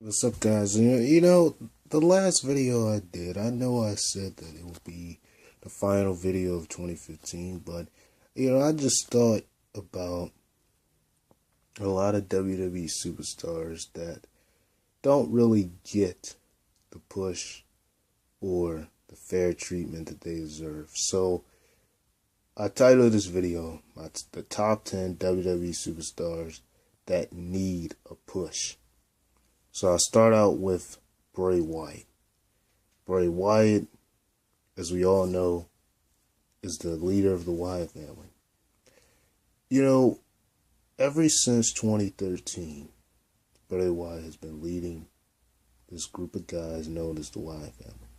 What's up, guys? You know, the last video I did, I know I said that it would be the final video of 2015, but, I just thought about a lot of WWE superstars that don't really get the push or the fair treatment that they deserve. So, I titled this video, the top 10 WWE superstars that need a push. So I'll start out with Bray Wyatt. Bray Wyatt, as we all know, is the leader of the Wyatt family. Ever since 2013, Bray Wyatt has been leading this group of guys known as the Wyatt family.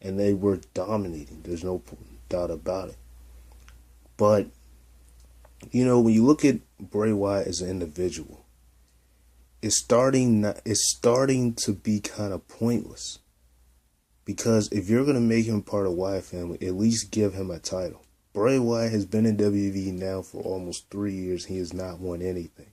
And they were dominating. There's no doubt about it. But, when you look at Bray Wyatt as an individual, it's starting to be kind of pointless. Because if you're going to make him part of the Wyatt family, at least give him a title. Bray Wyatt has been in WWE now for almost 3 years. He has not won anything.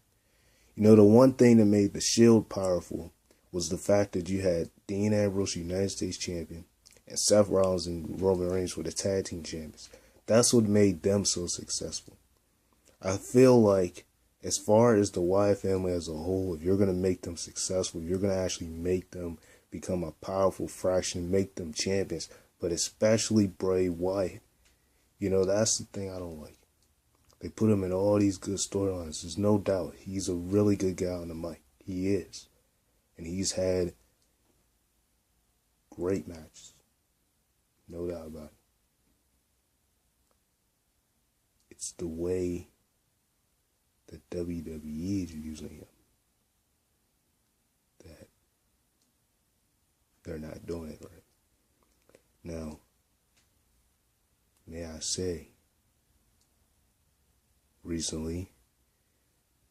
The one thing that made the Shield powerful was the fact that you had Dean Ambrose, United States Champion, and Seth Rollins and Roman Reigns were the tag team champions. That's what made them so successful. I feel like, as far as the Wyatt family as a whole, if you're going to make them successful, you're going to actually make them become a powerful fraction, make them champions, but especially Bray Wyatt. That's the thing I don't like. They put him in all these good storylines. There's no doubt he's a really good guy on the mic. He is. And he's had great matches. No doubt about it. It's the way that WWE is using him that they're not doing it right. Now, may I say, recently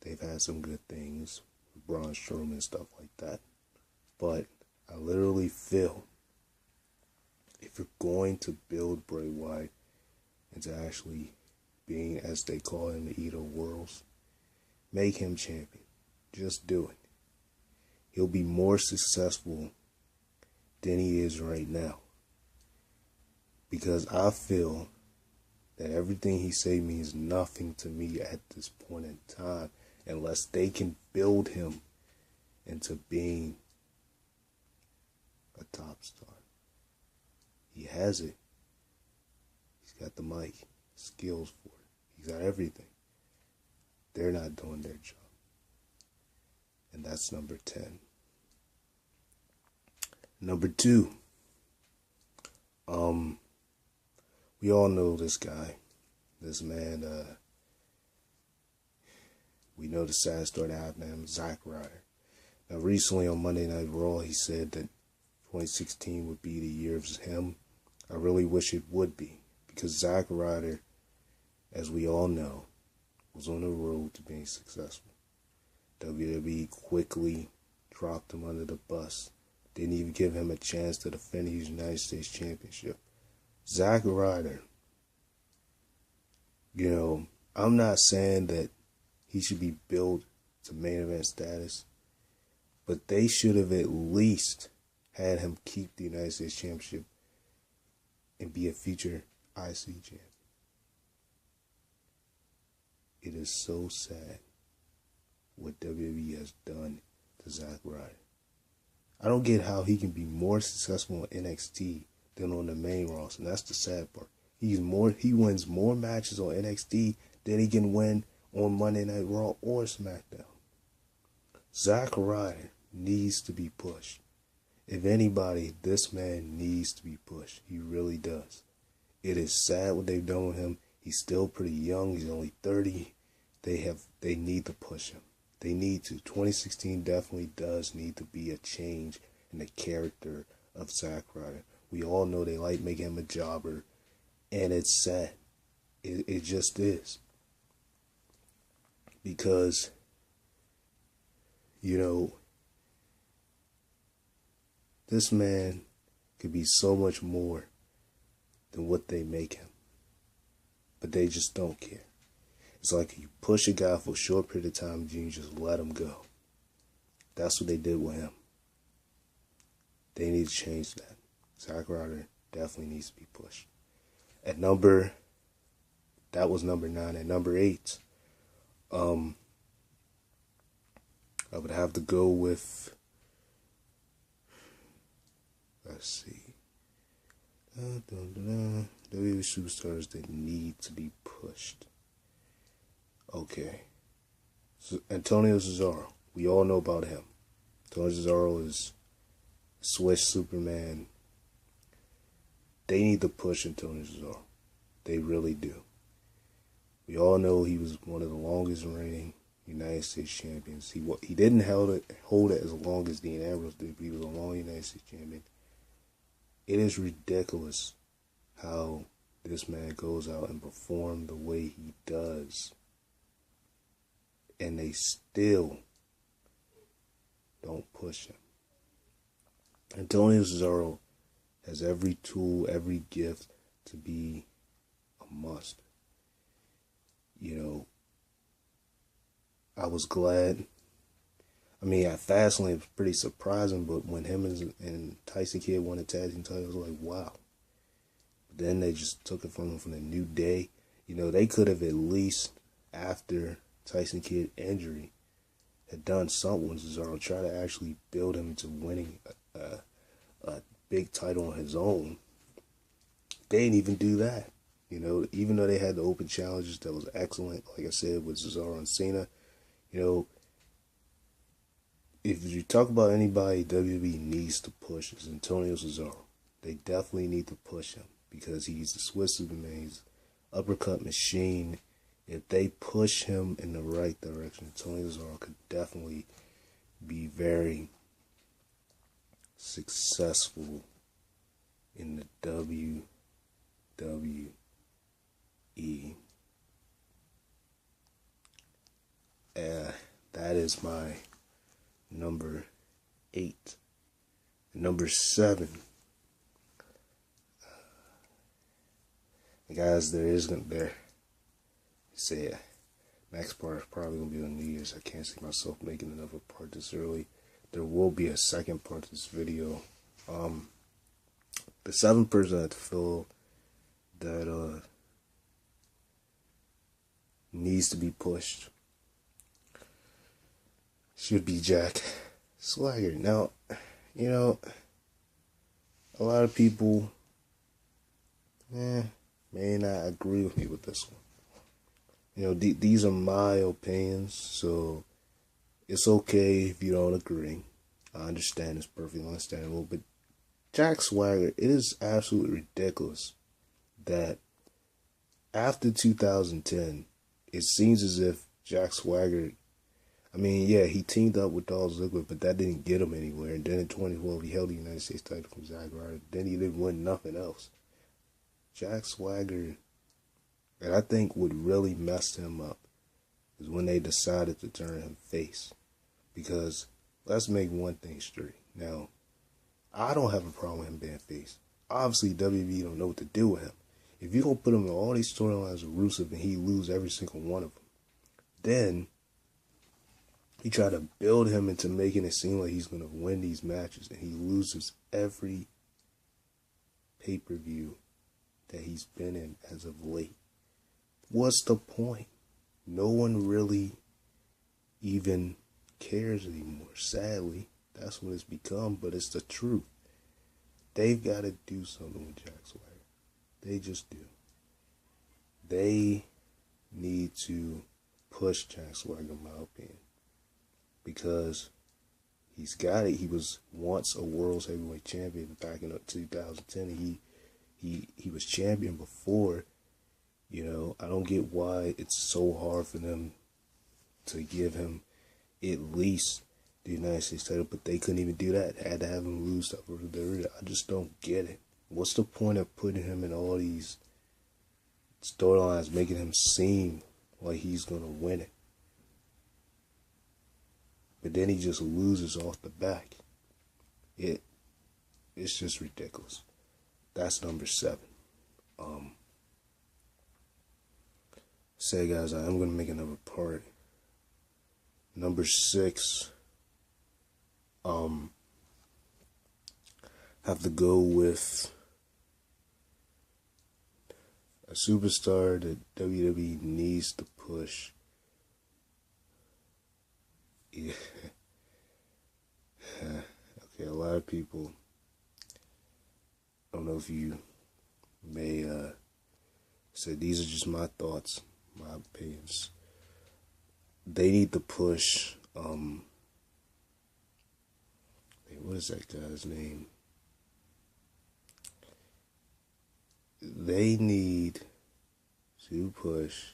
they've had some good things with Braun Strowman and stuff like that, but I literally feel if you're going to build Bray Wyatt into actually being, as they call him, the Eater of Worlds, make him champion. Just do it. He'll be more successful than he is right now. Because I feel that everything he say means nothing to me at this point in time unless they can build him into being a top star. He has it. He's got the mic, skills for it. He's got everything. They're not doing their job. And that's number 10. Number 2. We all know this guy. This man, we know the sad story that happened to him, Zack Ryder. Now, recently on Monday Night Raw, he said that 2016 would be the year of him. I really wish it would be. Because Zack Ryder, as we all know, was on the road to being successful. WWE quickly dropped him under the bus. Didn't even give him a chance to defend his United States Championship. Zack Ryder, I'm not saying that he should be built to main event status, but they should have at least had him keep the United States Championship and be a future IC champion. It is so sad what WWE has done to Zack Ryder. I don't get how he can be more successful in NXT than on the main roster, and that's the sad part. He wins more matches on NXT than he can win on Monday Night Raw or SmackDown. Zack Ryder needs to be pushed. If anybody, this man needs to be pushed. He really does. It is sad what they've done with him. He's still pretty young. He's only 30. They need to push him. They need to. 2016 definitely does need to be a change in the character of Zack Ryder. We all know they like making him a jobber, and it's sad. It just is. Because, this man could be so much more than what they make him. But they just don't care. It's like you push a guy for a short period of time and you just let him go. That's what they did with him. They need to change that. Zack Ryder definitely needs to be pushed. That was number 9. At number 8, I would have to go with, let's see, WWE superstars that need to be pushed. Okay. So Antonio Cesaro. We all know about him. Antonio Cesaro is Swiss Superman. They need to push Antonio Cesaro. They really do. We all know he was one of the longest reigning United States champions. He didn't hold it as long as Dean Ambrose did, but he was a long United States champion. It is ridiculous how this man goes out and performs the way he does, and they still don't push him. Antonio Cesaro has every tool, every gift to be a must. You know, I was glad. I mean, at Fastlane, it was pretty surprising, but when him and Tyson Kidd won the tag team title, I was like, wow. But then they just took it from him from the New Day. You know, they could have at least, after Tyson Kidd injury, had done something with Cesaro, try to actually build him into winning a big title on his own. They didn't even do that. You know, even though they had the open challenges that was excellent, like I said, with Cesaro and Cena, you know, if you talk about anybody WWE needs to push, it's Antonio Cesaro. They definitely need to push him because he's the Swiss Superman. He's an uppercut machine. If they push him in the right direction, Antonio Cesaro could definitely be very successful in the WWE. That is my number 8. Number 7. Guys, say next part is probably gonna be on New Year's. I can't see myself making another part this early. There will be a second part to this video. The 7th person I feel that needs to be pushed should be Jack Swagger. Now, you know, a lot of people may not agree with me with this one. You know, these are my opinions, so it's okay if you don't agree. I understand, it's perfectly understandable, but Jack Swagger, it is absolutely ridiculous that after 2010, it seems as if Jack Swagger, I mean, yeah, he teamed up with Dolph Ziggler, but that didn't get him anywhere. And then in 2012, he held the United States title from Zack Ryder. Then he didn't win nothing else. Jack Swagger, and I think what really messed him up is when they decided to turn him face. Because let's make one thing straight. Now, I don't have a problem with him being face. Obviously, WWE don't know what to do with him. If you're going to put him in all these storylines with Rusev and he lose every single one of them, then he tried to build him into making it seem like he's going to win these matches, and he loses every pay-per-view that he's been in as of late. What's the point? No one really even cares anymore. Sadly, that's what it's become, but it's the truth. They've got to do something with Jack Swagger. They just do. They need to push Jack Swagger, in my opinion, because he's got it. He was once a world's heavyweight champion back in 2010. He was champion before. You know, I don't get why it's so hard for them to give him at least the United States title, but they couldn't even do that. Had to have him lose to I just don't get it. What's the point of putting him in all these storylines, making him seem like he's going to win it? But then he just loses off the back. It's just ridiculous. That's number 7. Say, guys, I am going to make another part. Number 6. have to go with a superstar that WWE needs to push. Yeah. Okay, a lot of people, I don't know if you may say these are just my thoughts, my opinions. They need to push, what is that guy's name? They need to push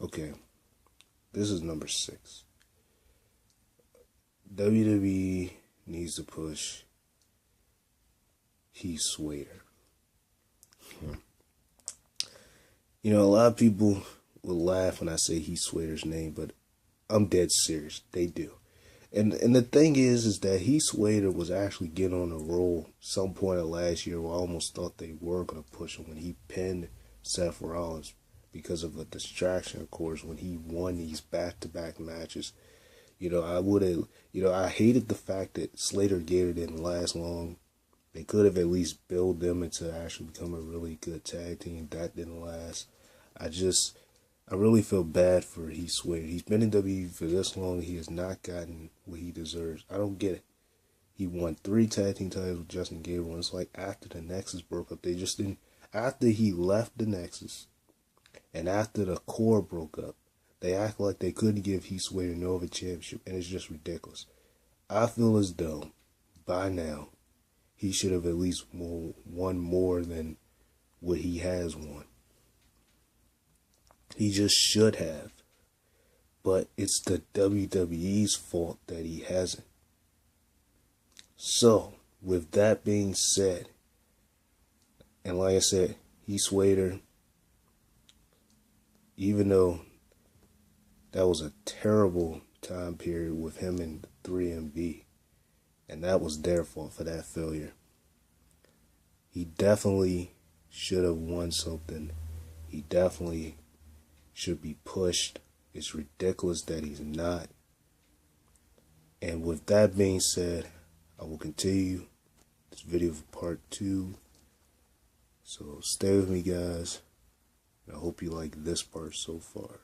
okay, this is number 6. WWE needs to push Slater. You know, a lot of people will laugh when I say Slater's name, but I'm dead serious. They do. And the thing is that Slater was actually getting on a roll some point of last year where I almost thought they were going to push him when he pinned Seth Rollins because of a distraction, of course, when he won these back-to-back matches. You know, I hated the fact that Slater Gator didn't last long. They could have at least built them into actually become a really good tag team. That didn't last. I really feel bad for Slater. He's been in WWE for this long. He has not gotten what he deserves. I don't get it. He won 3 tag team titles with Justin Gabriel. It's like after the Nexus broke up, they just didn't. After he left the Nexus and after the core broke up, they act like they couldn't give Slater no other championship, and it's just ridiculous. I feel as though by now he should have at least won more than what he has won. He just should have. But it's the WWE's fault that he hasn't. So, with that being said, and like I said, Slater, even though that was a terrible time period with him and 3MB, and that was their fault for that failure, he definitely should have won something. He definitely should be pushed. It's ridiculous that he's not. And with that being said, I will continue this video for part 2. So stay with me, guys. I hope you like this part so far.